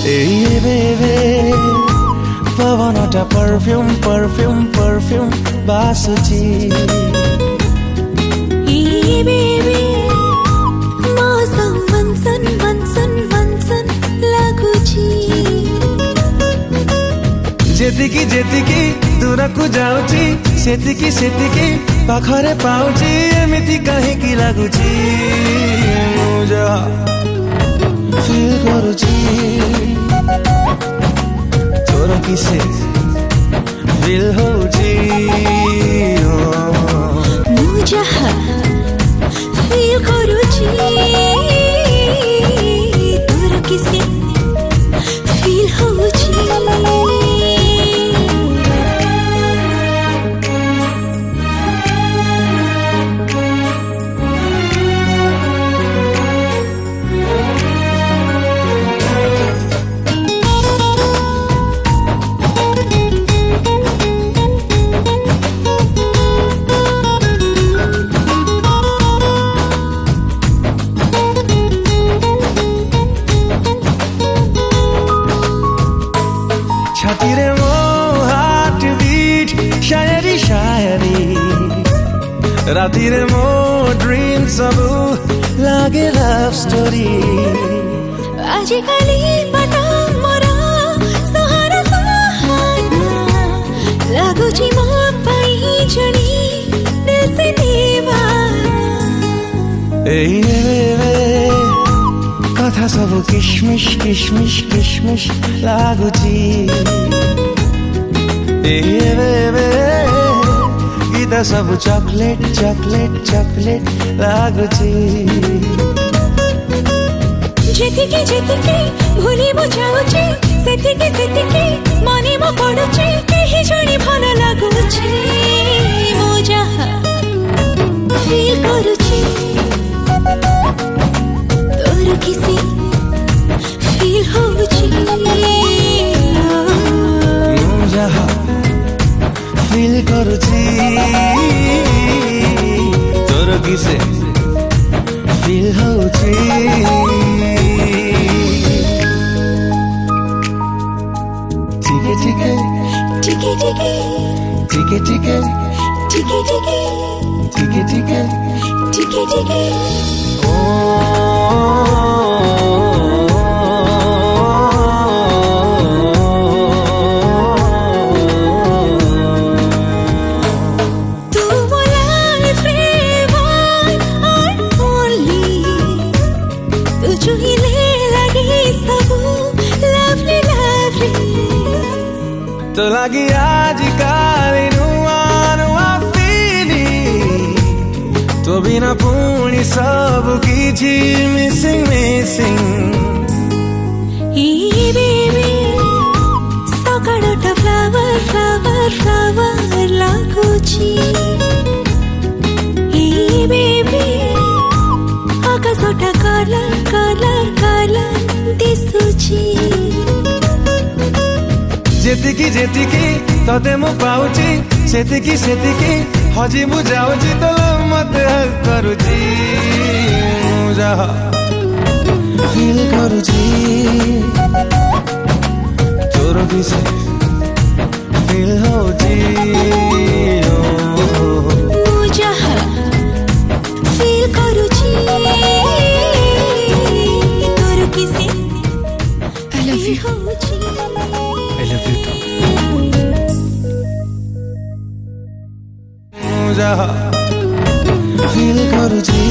ए बेबे पवनटा perfume perfume perfume बासुची ए बेबे मौसम वंसन वंसन वंसन लागुची जेतिकी जेतिकी दूरकु जाउची सेतिकी सेतिकी पाखरे पाउची एमिति काहेकि लागुची मुझा फील करुची तोर किसे फील होची मुझा फील करुची तोर किसे फील होची छातीरे मो हार्ट बीट शायरी शायरी रातिरे मो ड्रीम सबु लागे लव स्टोरी आजिकाली बता मोरा सहारा सहारा लागुची मो पाई जणी दिल से दीवाना कथा सब किशमिश किशमिश किशमिश लागुची गीत सब चॉकलेट चॉकलेट चॉकलेट लागुची जेतिकी जेतिकी भूली बुझाउची सेतिकी सेतिकी मने मो पडुची केही जणी भल लागुची मो जहा फील करुची तोर किसे फील होची मु जहा फील करुची तोर किसे फील होची टिके टिके टिके टिके टिके टिके टिके टिके टिके टिके टिके टिके तो लगी आज काली नुआ नुआ फीलिंग तो बिना पुणी सब किछि मिसिंग मिसिंग ए बेबी सकाळटा फ्लावर फ्लावर फ्लावर लागुची ए बेबी आकाशटा कलर कलर कलर दिसुची जेतिकी जेतिकी तते मु पाउची सेतिकी सेतिकी हजी मु जाउची तो मते करुची मुझा फील करुची तोर किसे फील होची मुझा फील करुची तोर किसे I love you I love you too मुझा फील करुची